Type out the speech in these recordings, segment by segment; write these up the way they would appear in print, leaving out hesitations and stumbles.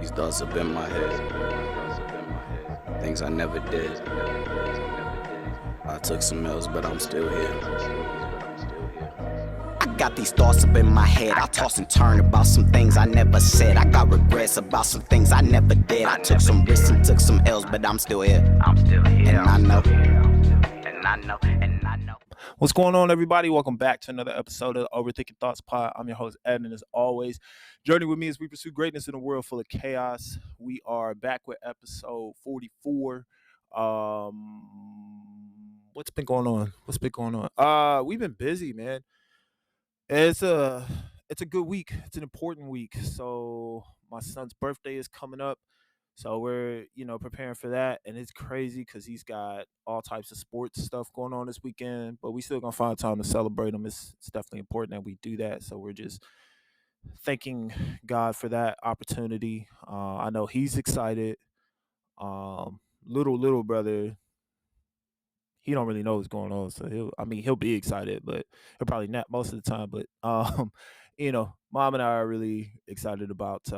These thoughts up in my head. Things I never did. I took some L's, but I'm still here. I got these thoughts up in my head. I toss and turn about some things I never said. I got regrets about some things I never did. I took some risks and took some L's, but I'm still here. And I know. What's going on, everybody? Welcome back to another episode of the Overthinking Thoughts Pod. I'm your host, Ed, and as always, journey with me as we pursue greatness in a world full of chaos. We are back with episode 44. What's been going on? We've been busy, man. It's a good week. It's an important week. So my son's birthday is coming up. So we're, preparing for that. And it's crazy because he's got all types of sports stuff going on this weekend. But we still going to find time to celebrate him. It's definitely important that we do that. So we're just thanking God for that opportunity. I know he's excited. Little brother, he don't really know what's going on. So he'll be excited, but he'll probably nap most of the time. But, Mom and I are really excited about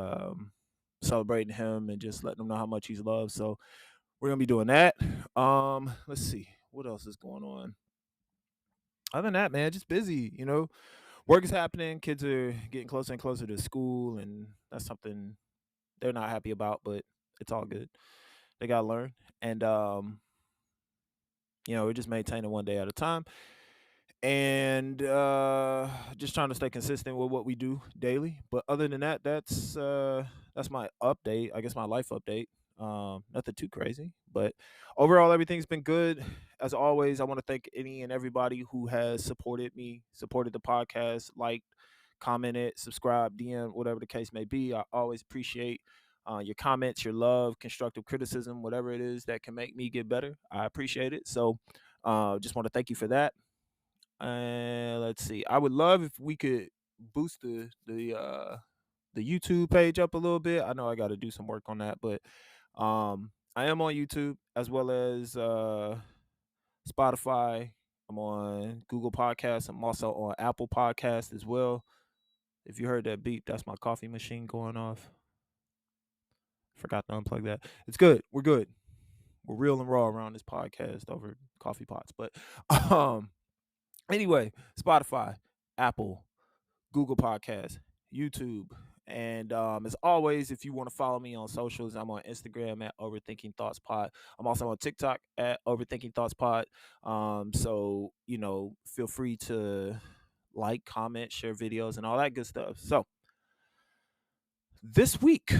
celebrating him and just letting him know how much he's loved. So we're gonna be doing that. Let's see what else is going on. Other than that, man, just busy. Work is happening. Kids are getting closer and closer to school, and that's something they're not happy about, but it's all good. They gotta learn, and we're just maintaining one day at a time, and just trying to stay consistent with what we do daily. But other than that, that's my update. I guess my life update. Nothing too crazy, but overall everything's been good. As always, I want to thank any and everybody who has supported me, supported the podcast, liked, commented, subscribed, DM, whatever the case may be. I always appreciate your comments, your love, constructive criticism, whatever it is that can make me get better. I appreciate it. So just want to thank you for that. And let's see, I would love if we could boost the YouTube page up a little bit. I know I got to do some work on that, but I am on YouTube as well as Spotify. I'm on Google Podcasts. I'm also on Apple Podcasts as well. If you heard that beep, that's my coffee machine going off. Forgot to unplug that. It's good. We're good. We're real and raw around this podcast over coffee pots. But anyway, Spotify, Apple, Google Podcasts, YouTube. And as always, if you want to follow me on socials, I'm on Instagram at OverthinkingThoughtsPod. I'm also on TikTok at OverthinkingThoughtsPod. So, feel free to like, comment, share videos, and all that good stuff. So this week,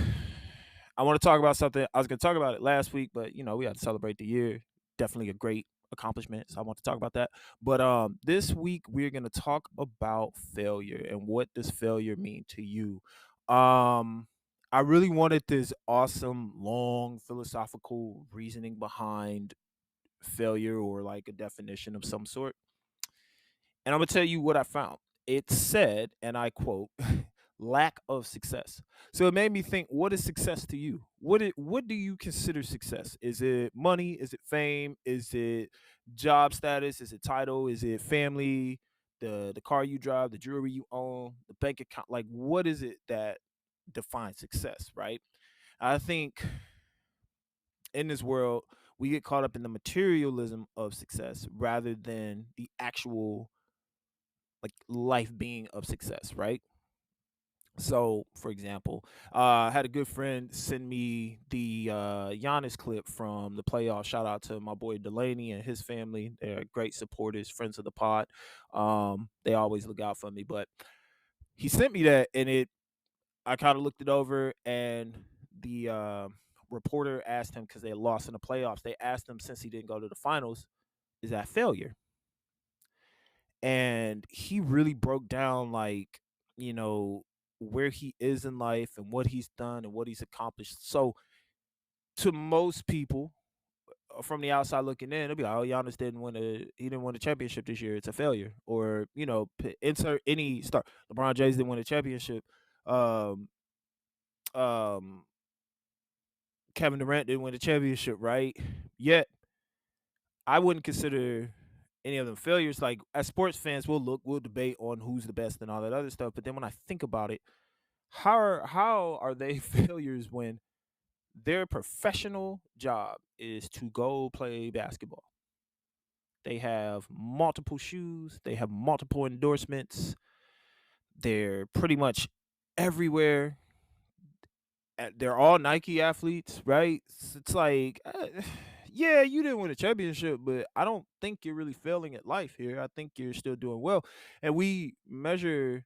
I want to talk about something. I was going to talk about it last week, but, we had to celebrate the year. Definitely a great accomplishment, so I want to talk about that. But this week we're going to talk about failure and what does failure mean to you. I really wanted this awesome long philosophical reasoning behind failure, or like a definition of some sort, and I'm going to tell you what I found. It said, and I quote, lack of success. So it made me think, what is success to you? What do you consider success? Is it money? Is it fame? Is it job status? Is it title? Is it family? The car you drive, the jewelry you own, the bank account? Like, what is it that defines success, right? I think in this world we get caught up in the materialism of success rather than the actual like life being of success, right? So, for example, I had a good friend send me the Giannis clip from the playoffs. Shout out to my boy Delaney and his family. They're great supporters, friends of the pod. They always look out for me. But he sent me that, and I kind of looked it over, and the reporter asked him, because they lost in the playoffs. They asked him, since he didn't go to the finals, is that failure? And he really broke down, like, where he is in life and what he's done and what he's accomplished. So to most people from the outside looking in, they'll be like, "Oh, Giannis he didn't win a championship this year. It's a failure." Or insert any star. LeBron James didn't win a championship. Um, um, Kevin Durant didn't win a championship, right? Yet I wouldn't consider any of them failures. Like, as sports fans, we'll debate on who's the best and all that other stuff. But then when I think about it, how are they failures when their professional job is to go play basketball? They have multiple shoes, they have multiple endorsements, they're pretty much everywhere. They're all Nike athletes, right? It's like, yeah, you didn't win a championship, but I don't think you're really failing at life here. I think you're still doing well. And we measure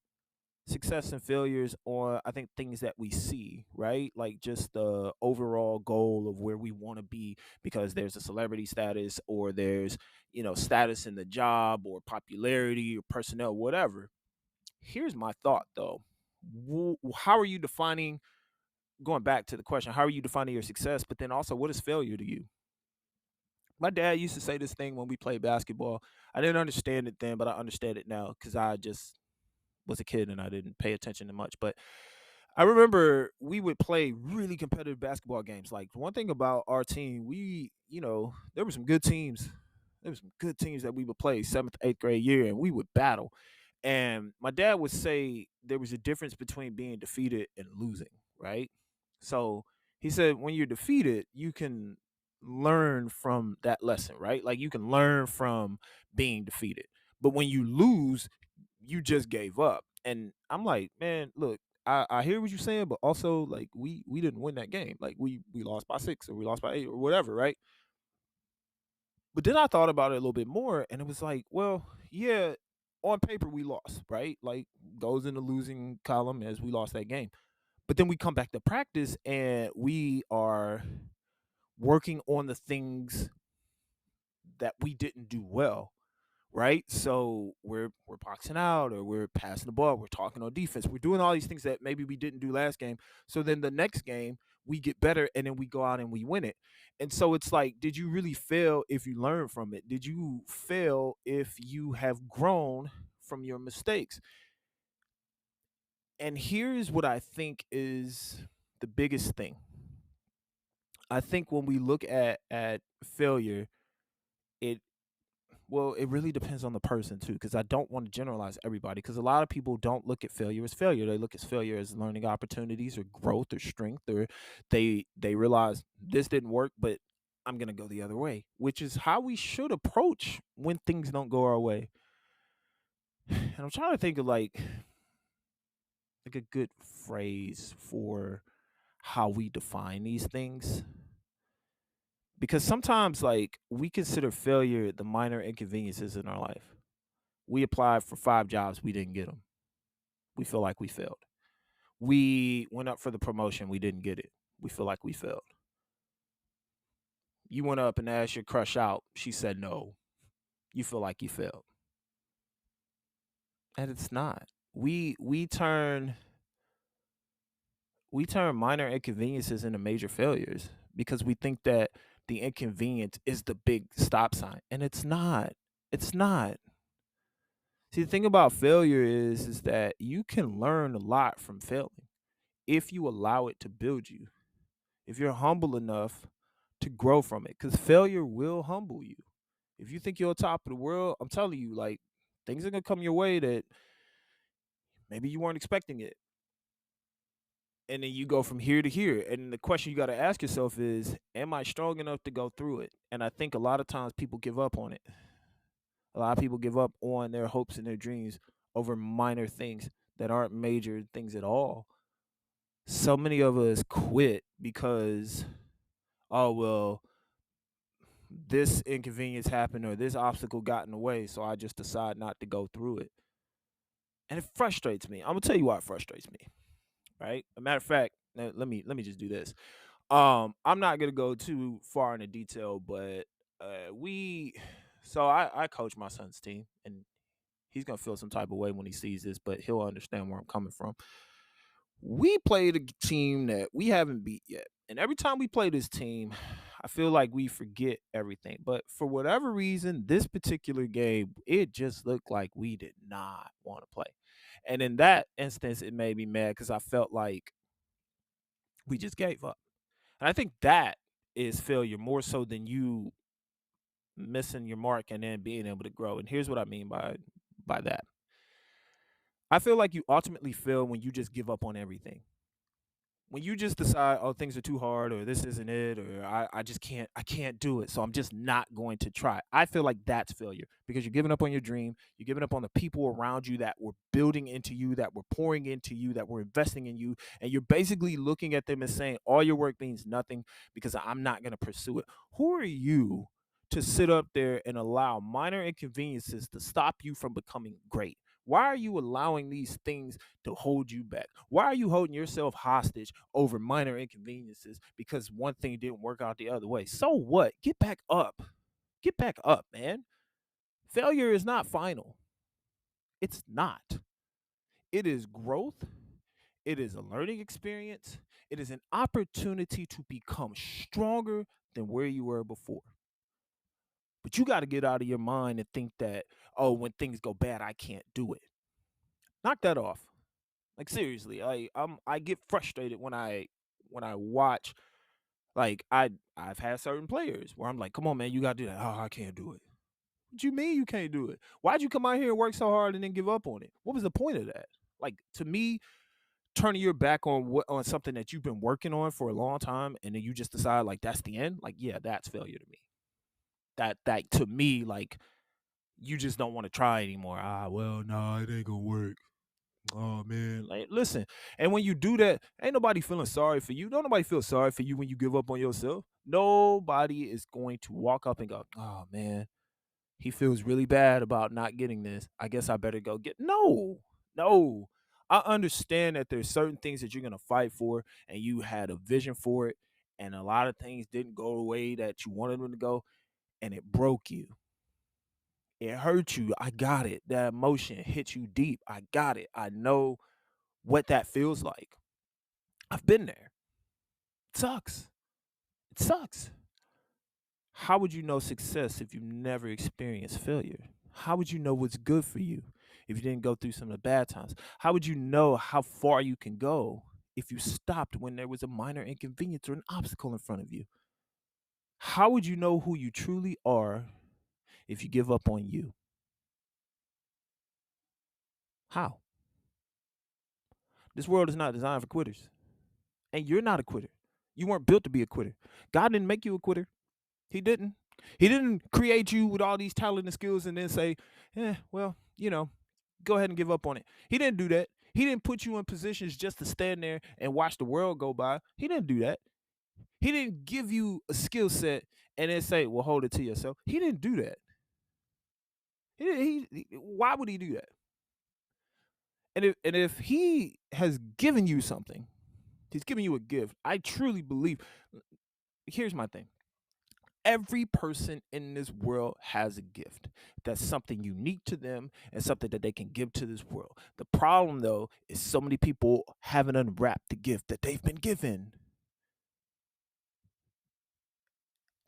success and failures on, I think, things that we see, right? Like just the overall goal of where we want to be because there's a celebrity status or there's, status in the job or popularity or personnel, whatever. Here's my thought though. How are you defining, going back to the question, how are you defining your success? But then also, what is failure to you? My dad used to say this thing when we played basketball. I didn't understand it then, but I understand it now because I just was a kid and I didn't pay attention to much. But I remember we would play really competitive basketball games. Like one thing about our team, there were some good teams. There were some good teams that we would play seventh, eighth grade year, and we would battle. And my dad would say there was a difference between being defeated and losing, right? So he said when you're defeated, you can learn from that lesson, right? Like you can learn from being defeated. But when you lose, you just gave up. And I'm like, man, look, I hear what you're saying, but also like we didn't win that game. Like we lost by 6 or we lost by 8 or whatever, right? But then I thought about it a little bit more and it was like, well, yeah, on paper we lost, right? Like goes in the losing column as we lost that game. But then we come back to practice and we are working on the things that we didn't do well, right? So we're boxing out or we're passing the ball, we're talking on defense, we're doing all these things that maybe we didn't do last game. So then the next game we get better and then we go out and we win it. And so it's like, did you really fail if you learn from it? Did you fail if you have grown from your mistakes? And here's what I think is the biggest thing. I think when we look at failure, it it really depends on the person too, because I don't want to generalize everybody. Because a lot of people don't look at failure as failure; they look at failure as learning opportunities or growth or strength, or they realize this didn't work, but I'm gonna go the other way, which is how we should approach when things don't go our way. And I'm trying to think of like a good phrase for how we define these things, because sometimes like we consider failure the minor inconveniences in our life. We applied for 5 jobs, we didn't get them. We feel like we failed. We went up for the promotion, we didn't get it. We feel like we failed. You went up and asked your crush out, she said no. You feel like you failed. And it's not. We turn minor inconveniences into major failures because we think that the inconvenience is the big stop sign, and it's not. It's not. See, the thing about failure is that you can learn a lot from failing if you allow it to build you. If you're humble enough to grow from it, because failure will humble you. If you think you're on top of the world, I'm telling you, like things are gonna come your way that maybe you weren't expecting it, and then you go from here to here. And the question you got to ask yourself is, am I strong enough to go through it? And I think a lot of times people give up on it. A lot of people give up on their hopes and their dreams over minor things that aren't major things at all. So many of us quit because, oh well, this inconvenience happened or this obstacle got in the way, so I just decide not to go through it. And it frustrates me. I'm gonna tell you why it frustrates me. Right? A matter of fact, let me just do this. I'm not gonna go too far into detail, but we so I coach my son's team, and he's gonna feel some type of way when he sees this, but he'll understand where I'm coming from. We played a team that we haven't beat yet. And every time we play this team, I feel like we forget everything. But for whatever reason, this particular game, it just looked like we did not want to play. And in that instance, it made me mad because I felt like we just gave up. And I think that is failure more so than you missing your mark and then being able to grow. And here's what I mean by that. I feel like you ultimately fail when you just give up on everything. When you just decide, oh, things are too hard, or this isn't it, or I just can't do it, so I'm just not going to try. I feel like that's failure because you're giving up on your dream. You're giving up on the people around you that were building into you, that were pouring into you, that were investing in you, and you're basically looking at them and saying, all your work means nothing because I'm not going to pursue it. Who are you to sit up there and allow minor inconveniences to stop you from becoming great? Why are you allowing these things to hold you back? Why are you holding yourself hostage over minor inconveniences because one thing didn't work out the other way? So what? Get back up. Get back up, man. Failure is not final. It's not. It is growth. It is a learning experience. It is an opportunity to become stronger than where you were before. But you got to get out of your mind and think that, oh, when things go bad, I can't do it. Knock that off. Like seriously, I get frustrated when I watch I've had certain players where I'm like, come on, man, you gotta do that. Oh, I can't do it. What you mean you can't do it? Why'd you come out here and work so hard and then give up on it? What was the point of that? Like to me, turning your back on on something that you've been working on for a long time and then you just decide like that's the end, like yeah, that's failure to me. That to me, like you just don't want to try anymore. Ah, well, no, it ain't gonna work. Oh man, like listen, and when you do that, ain't nobody feeling sorry for you. Don't nobody feel sorry for you when you give up on yourself. Nobody is going to walk up and go, "Oh man, he feels really bad about not getting this. I guess I better go get." No, no. I understand that there's certain things that you're gonna fight for, and you had a vision for it, and a lot of things didn't go the way that you wanted them to go, and it broke you. It hurt you. I got it. That emotion hit you deep. I got it. I know what that feels like. I've been there. It sucks. It sucks. How would you know success if you never experienced failure? How would you know what's good for you if you didn't go through some of the bad times? How would you know how far you can go if you stopped when there was a minor inconvenience or an obstacle in front of you? How would you know who you truly are if you give up on you? How? This world is not designed for quitters. And you're not a quitter. You weren't built to be a quitter. God didn't make you a quitter. He didn't. He didn't create you with all these talent and skills and then say, well, go ahead and give up on it. He didn't do that. He didn't put you in positions just to stand there and watch the world go by. He didn't do that. He didn't give you a skill set and then say, well, hold it to yourself. He didn't do that. Why would he do that? And if he has given you something, he's giving you a gift. I truly believe. Here's my thing. Every person in this world has a gift. That's something unique to them and something that they can give to this world. The problem, though, is so many people haven't unwrapped the gift that they've been given.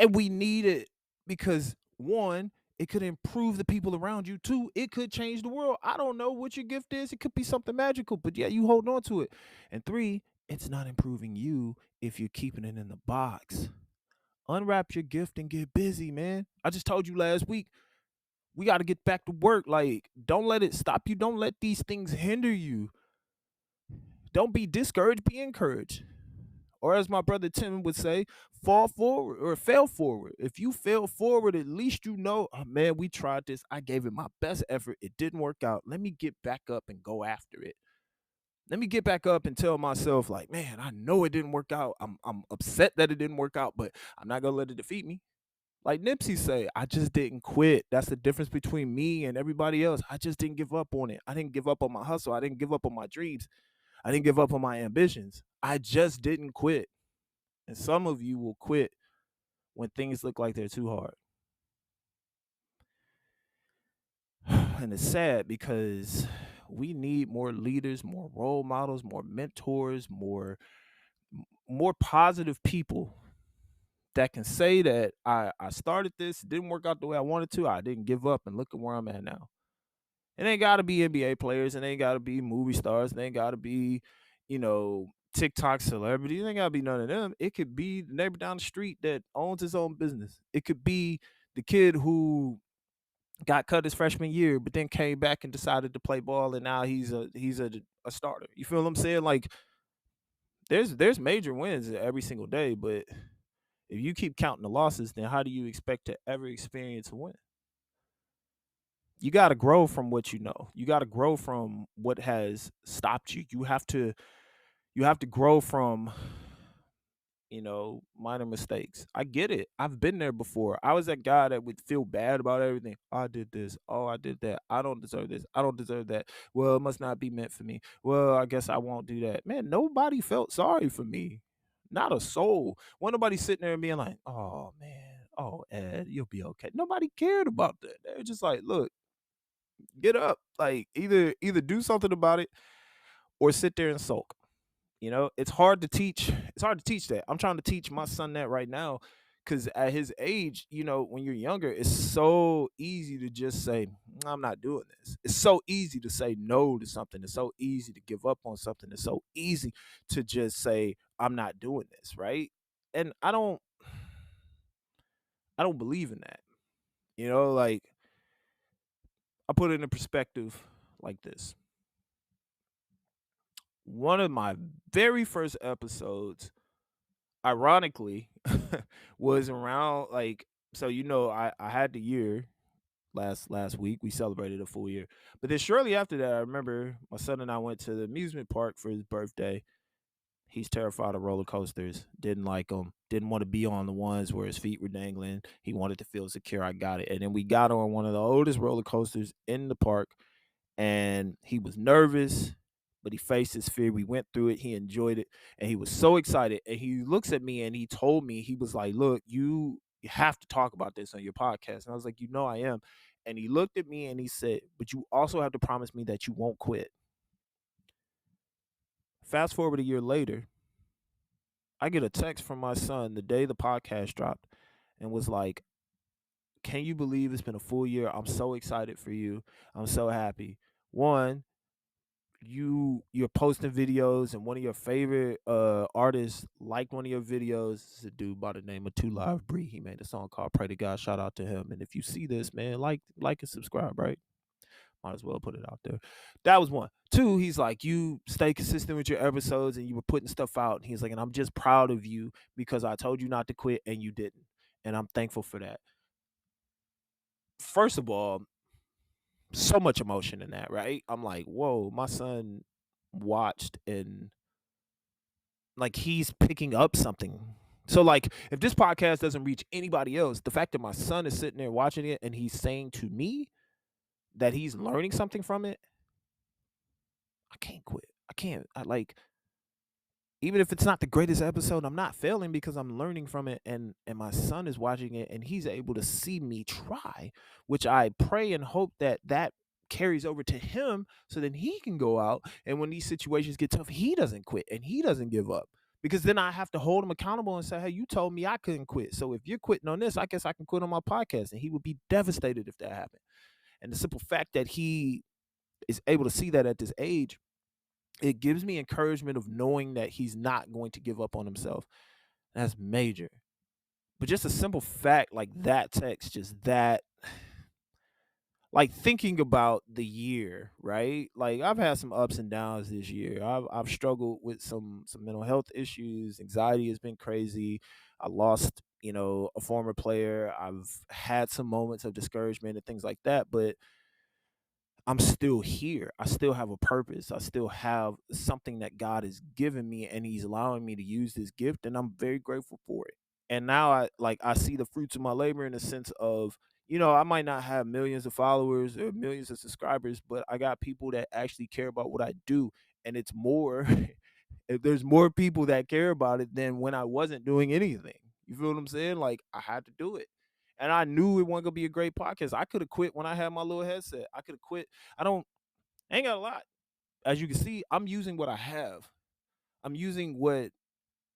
And we need it because, one, it could improve the people around you. Two, it could change the world. I don't know what your gift is. It could be something magical, but yeah, you hold on to it. And three, it's not improving you if you're keeping it in the box. Unwrap your gift and get busy, man. I just told you last week, we got to get back to work. Like, don't let it stop you. Don't let these things hinder you. Don't be discouraged, be encouraged. Or as my brother Tim would say, fall forward or fail forward. If you fail forward, at least you know, oh, man, we tried this. I gave it my best effort. It didn't work out. Let me get back up and go after it. Let me get back up and tell myself, like, man, I know it didn't work out. I'm upset that it didn't work out, but I'm not gonna let it defeat me. Like Nipsey say, I just didn't quit. That's the difference between me and everybody else. I just didn't give up on it. I didn't give up on my hustle. I didn't give up on my dreams. I didn't give up on my ambitions. I just didn't quit. And some of you will quit when things look like they're too hard. And it's sad because we need more leaders, more role models, more mentors, more positive people that can say that I started this, it didn't work out the way I wanted to. I didn't give up and look at where I'm at now. It ain't gotta be NBA players, it ain't gotta be movie stars, it ain't gotta be, TikTok celebrities, it ain't gotta be none of them. It could be the neighbor down the street that owns his own business. It could be the kid who got cut his freshman year, but then came back and decided to play ball, and now he's a starter. You feel what I'm saying? Like there's major wins every single day, but if you keep counting the losses, then how do you expect to ever experience a win? You got to grow from what you know. You got to grow from what has stopped you. You have to grow from minor mistakes. I get it. I've been there before. I was that guy that would feel bad about everything. I did this. Oh, I did that. I don't deserve this. I don't deserve that. Well, it must not be meant for me. Well, I guess I won't do that. Man, nobody felt sorry for me. Not a soul. Wasn't nobody sitting there and being like, oh man, oh Ed, you'll be okay. Nobody cared about that. They were just like, look, get up. Like either do something about it or sit there and sulk. It's hard to teach. It's hard to teach that. I'm trying to teach my son that right now because at his age, when you're younger, it's so easy to just say, I'm not doing this. It's so easy to say no to something. It's so easy to give up on something. It's so easy to just say, I'm not doing this, right? And I don't believe in that. Like I put it in perspective like this. One of my very first episodes, ironically, was around like I had the year last week. We celebrated a full year. But then shortly after that, I remember my son and I went to the amusement park for his birthday. He's terrified of roller coasters. Didn't like them. Didn't want to be on the ones where his feet were dangling. He wanted to feel secure. I got it. And then we got on one of the oldest roller coasters in the park, and he was nervous, but he faced his fear. We went through it. He enjoyed it, and he was so excited. And he looks at me and he told me, he was like, "Look, you have to talk about this on your podcast." And I was like, I am. And he looked at me and he said, "But you also have to promise me that you won't quit." Fast forward a year later, I get a text from my son the day the podcast dropped and was like, "Can you believe it's been a full year? I'm so excited for you. I'm so happy. One, you're posting videos, and one of your favorite artists liked one of your videos. It's a dude by the name of Two Live Bree. He made a song called Pray to God. Shout out to him. And if you see this, man, like and subscribe, right? Might as well put it out there." That was one. Two, he's like, "You stay consistent with your episodes and you were putting stuff out." And he's like, "And I'm just proud of you because I told you not to quit and you didn't. And I'm thankful for that." First of all, so much emotion in that, right? I'm like, whoa, my son watched, and like he's picking up something. So like if this podcast doesn't reach anybody else, the fact that my son is sitting there watching it and he's saying to me that he's learning something from it, I can't quit. I can't. I like, even if it's not the greatest episode, I'm not failing because I'm learning from it, and my son is watching it and he's able to see me try, which I pray and hope that carries over to him so then he can go out, and when these situations get tough, he doesn't quit and he doesn't give up. Because then I have to hold him accountable and say, "Hey, you told me I couldn't quit. So if you're quitting on this, I guess I can quit on my podcast." And he would be devastated if that happened. And the simple fact that he is able to see that at this age, it gives me encouragement of knowing that he's not going to give up on himself. That's major. But just a simple fact like that text, just that, like thinking about the year, right? Like I've had some ups and downs this year. I've struggled with some mental health issues. Anxiety has been crazy. I lost, a former player. I've had some moments of discouragement and things like that, but I'm still here. I still have a purpose. I still have something that God has given me, and he's allowing me to use this gift, and I'm very grateful for it. And now I see the fruits of my labor in the sense of, I might not have millions of followers or millions of subscribers, but I got people that actually care about what I do, and it's more if there's more people that care about it than when I wasn't doing anything. You feel what I'm saying? Like I had to do it. And I knew it wasn't gonna be a great podcast. I could have quit when I had my little headset. I could have quit. I ain't got a lot. As you can see, I'm using what I have. I'm using what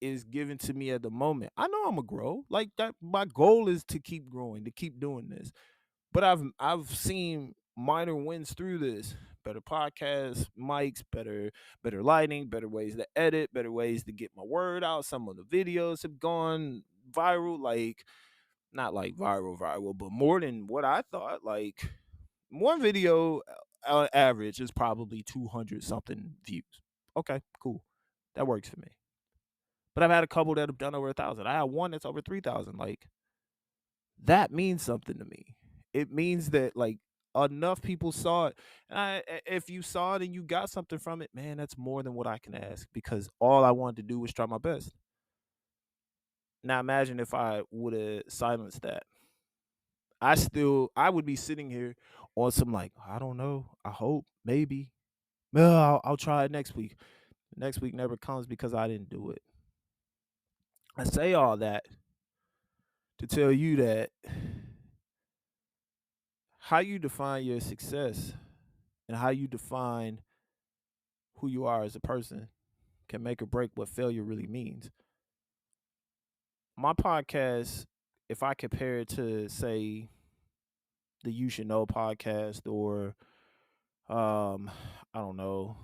is given to me at the moment. I know I'm gonna grow. Like that, my goal is to keep growing, to keep doing this. But I've seen minor wins through this. Better podcasts, mics, better lighting, better ways to edit, better ways to get my word out. Some of the videos have gone viral. Like not like viral, but more than what I thought. Like one video on average is probably 200 something views. Okay, cool. That works for me. But I've had a couple that have done over 1,000. I had one that's over 3,000. Like that means something to me. It means that like enough people saw it. If you saw it and you got something from it, man, that's more than what I can ask because all I wanted to do was try my best. Now imagine if I would have silenced that. I would be sitting here on some like, I don't know, I hope, maybe. No, I'll try it next week. Next week never comes because I didn't do it. I say all that to tell you that how you define your success and how you define who you are as a person can make or break what failure really means. My podcast, if I compare it to say the You Should Know podcast or I don't know,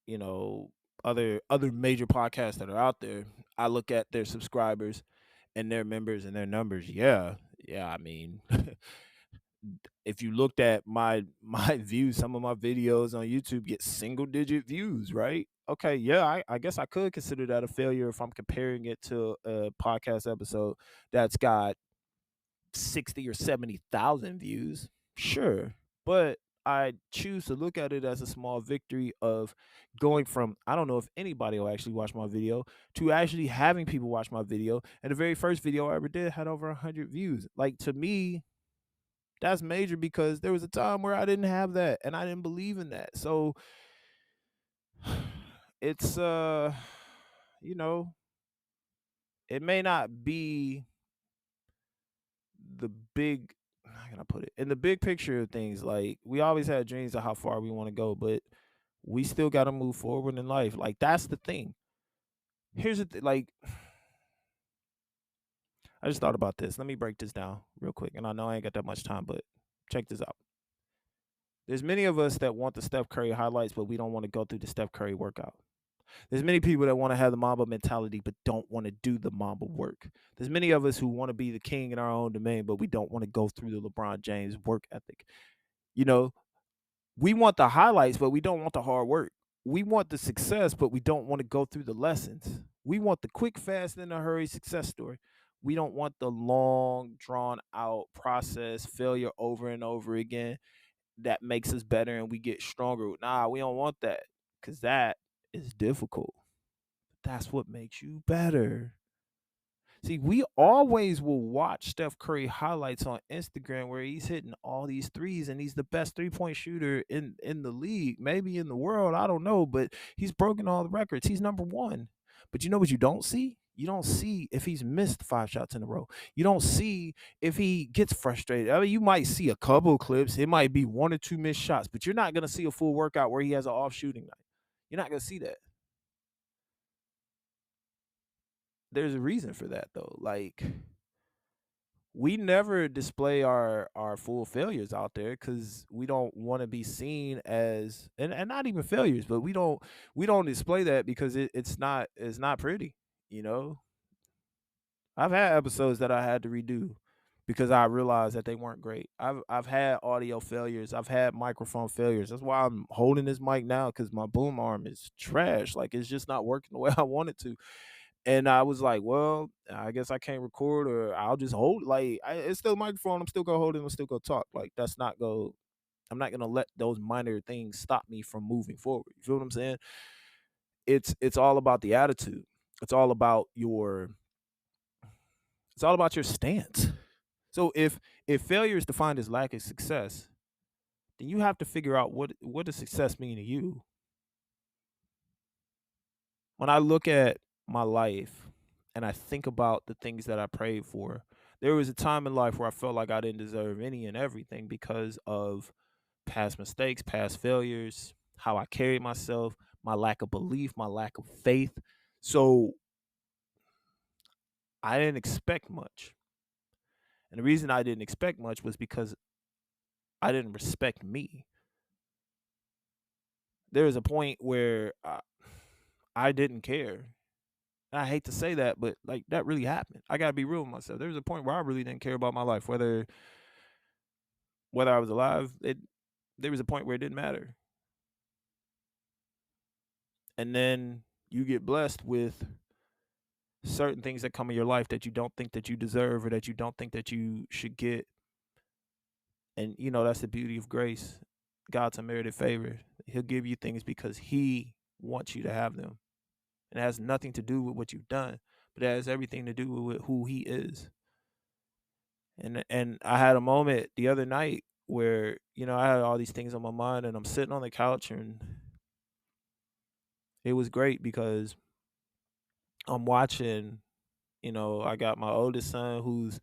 you know, other major podcasts that are out there, I look at their subscribers and their members and their numbers. Yeah. Yeah, I mean, if you looked at my views, some of my videos on YouTube get single digit views, right? Okay, yeah, I guess I could consider that a failure if I'm comparing it to a podcast episode that's got 60 or 70,000 views. Sure. But I choose to look at it as a small victory of going from I don't know if anybody will actually watch my video to actually having people watch my video. And the very first video I ever did had over 100 views. Like to me, that's major because there was a time where I didn't have that and I didn't believe in that. So it's you know, it may not be the big how can I put it? In the big picture of things, like we always had dreams of how far we want to go, but we still got to move forward in life. Like that's the thing. Here's the like I just thought about this. Let me break this down real quick. And I know I ain't got that much time, but check this out. There's many of us that want the Steph Curry highlights, but we don't want to go through the Steph Curry workout. There's many people that want to have the Mamba mentality, but don't want to do the Mamba work. There's many of us who want to be the king in our own domain, but we don't want to go through the LeBron James work ethic. You know, we want the highlights, but we don't want the hard work. We want the success, but we don't want to go through the lessons. We want the quick, fast, in a hurry success story. We don't want the long, drawn out process, failure over and over again that makes us better and we get stronger. Nah, we don't want that because that is difficult. That's what makes you better. See, we always will watch Steph Curry highlights on Instagram where he's hitting all these threes and he's the best 3-point shooter in the league, maybe in the world. I don't know, but he's broken all the records. He's number one. But you know what you don't see? You don't see if he's missed 5 shots in a row. You don't see if he gets frustrated. I mean, you might see a couple of clips. It might be 1 or 2 missed shots, but you're not going to see a full workout where he has an off shooting night. You're not going to see that. There's a reason for that though. Like we never display our full failures out there because we don't want to be seen as and not even failures, but we don't display that because it's not pretty, you know. I've had episodes that I had to redo because I realized that they weren't great. I've had audio failures, I've had microphone failures. That's why I'm holding this mic now because my boom arm is trash. Like it's just not working the way I want it to. And I was like, well, I guess I can't record or I'll just hold like it's still a microphone. I'm still gonna hold it. I'm still gonna talk. Like that's not go. I'm not gonna let those minor things stop me from moving forward. You feel what I'm saying? It's all about the attitude. It's all about your it's all about your stance. So if failure is defined as lack of success, then you have to figure out what does success mean to you. When I look at my life and I think about the things that I prayed for, there was a time in life where I felt like I didn't deserve any and everything because of past mistakes, past failures, how I carried myself, my lack of belief, my lack of faith. So I didn't expect much. And the reason I didn't expect much was because I didn't respect me. There was a point where I didn't care. I hate to say that, but like that really happened. I gotta be real with myself. There was a point where I really didn't care about my life, whether I was alive. There was a point where it didn't matter. And then you get blessed with certain things that come in your life that you don't think that you deserve or that you don't think that you should get. And that's the beauty of grace. God's unmerited favor. He'll give you things because he wants you to have them. And it has nothing to do with what you've done, but it has everything to do with who he is. And I had a moment the other night where, I had all these things on my mind and I'm sitting on the couch, and it was great because I'm watching, I got my oldest son who's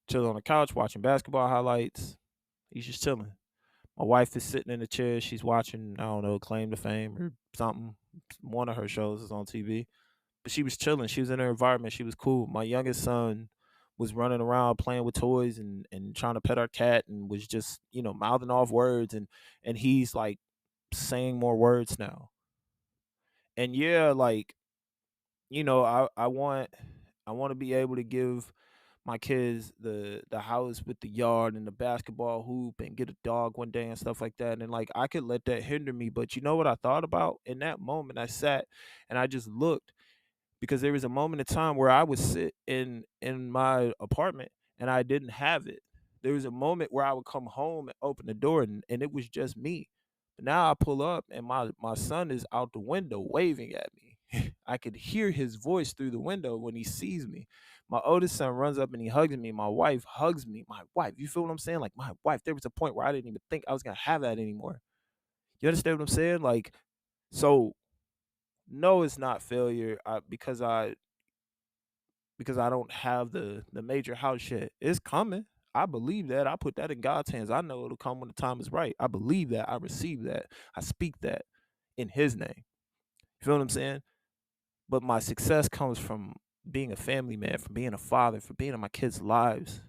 chilling on the couch watching basketball highlights. He's just chilling. My wife is sitting in the chair. She's watching, I don't know, Claim to Fame or something. One of her shows is on TV. But she was chilling. She was in her environment. She was cool. My youngest son was running around playing with toys and trying to pet our cat and was just, mouthing off words, and he's like saying more words now. And yeah, like, I want to be able to give my kids the house with the yard and the basketball hoop and get a dog one day and stuff like that. And like I could let that hinder me. But you know what I thought about in that moment? I sat and I just looked, because there was a moment in time where I would sit in my apartment and I didn't have it. There was a moment where I would come home and open the door, and it was just me. But now I pull up and my son is out the window waving at me. I could hear his voice through the window when he sees me. My oldest son runs up and he hugs me. My wife hugs me. My wife, you feel what I'm saying? Like my wife, there was a point where I didn't even think I was gonna have that anymore. You understand what I'm saying? Like, so no, it's not failure because I don't have the major house yet. It's coming. I believe that. I put that in God's hands. I know it'll come when the time is right. I believe that. I receive that. I speak that in his name. You feel what I'm saying? But my success comes from being a family man, from being a father, from being in my kids' lives,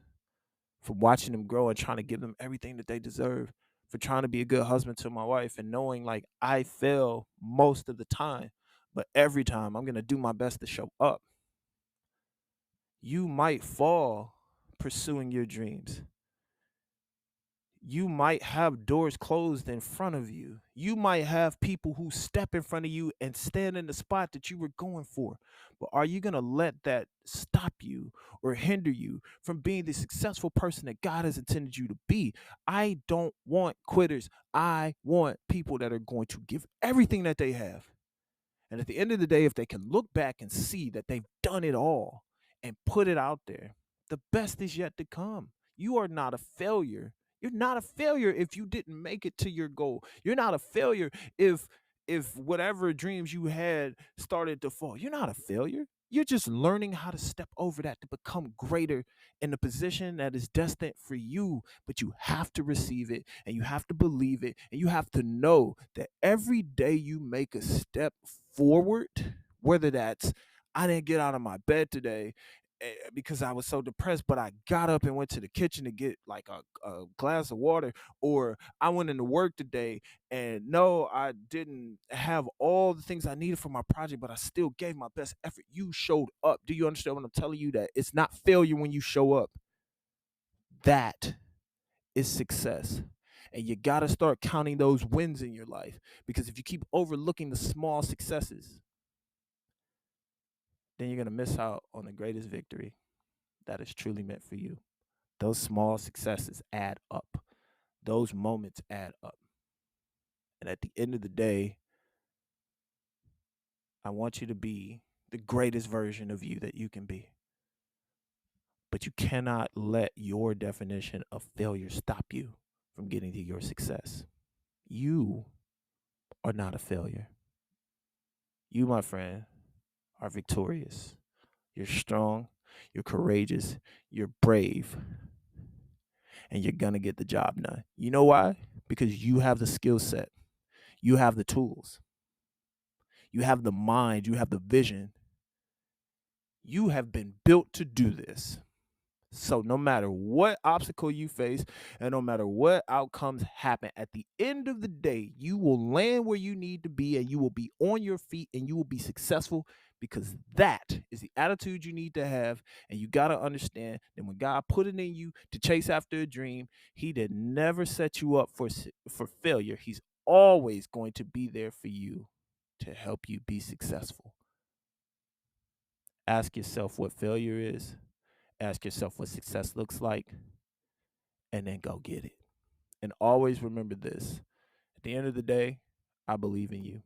from watching them grow and trying to give them everything that they deserve, for trying to be a good husband to my wife and knowing like I fail most of the time, but every time I'm going to do my best to show up. You might fall pursuing your dreams. You might have doors closed in front of you. You might have people who step in front of you and stand in the spot that you were going for. But are you going to let that stop you or hinder you from being the successful person that God has intended you to be? I don't want quitters. I want people that are going to give everything that they have. And at the end of the day, if they can look back and see that they've done it all and put it out there, the best is yet to come. You are not a failure. You're not a failure if you didn't make it to your goal. You're not a failure if whatever dreams you had started to fall. You're not a failure. You're just learning how to step over that to become greater in the position that is destined for you. But you have to receive it and you have to believe it and you have to know that every day you make a step forward, whether that's I didn't get out of my bed today because I was so depressed, but I got up and went to the kitchen to get like a glass of water, or I went into work today and no, I didn't have all the things I needed for my project, but I still gave my best effort. You showed up. Do you understand what I'm telling you? That it's not failure when you show up. That is success. And you got to start counting those wins in your life, because if you keep overlooking the small successes, then you're going to miss out on the greatest victory that is truly meant for you. Those small successes add up. Those moments add up. And at the end of the day, I want you to be the greatest version of you that you can be. But you cannot let your definition of failure stop you from getting to your success. You are not a failure. You, my friend, are victorious. You're strong, you're courageous, you're brave, and you're going to get the job done. You know why? Because you have the skill set, you have the tools, you have the mind, you have the vision. You have been built to do this. So no matter what obstacle you face and no matter what outcomes happen, at the end of the day, you will land where you need to be and you will be on your feet and you will be successful, because that is the attitude you need to have. And you got to understand that when God put it in you to chase after a dream, he did never set you up for failure. He's always going to be there for you to help you be successful. Ask yourself what failure is. Ask yourself what success looks like, and then go get it. And always remember this. At the end of the day, I believe in you.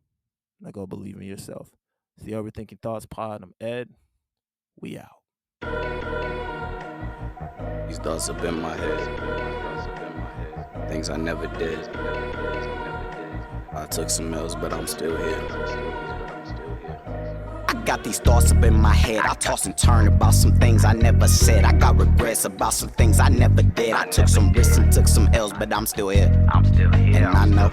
Now go believe in yourself. It's the Overthinking Thoughts Pod. I'm Ed. We out. These thoughts up in my head. Things I never did. I took some L's, but I'm still here. Got these thoughts up in my head. I toss and turn about some things I never said. I got regrets about some things I never did. I took some risks and took some L's, but I'm still here. And I know.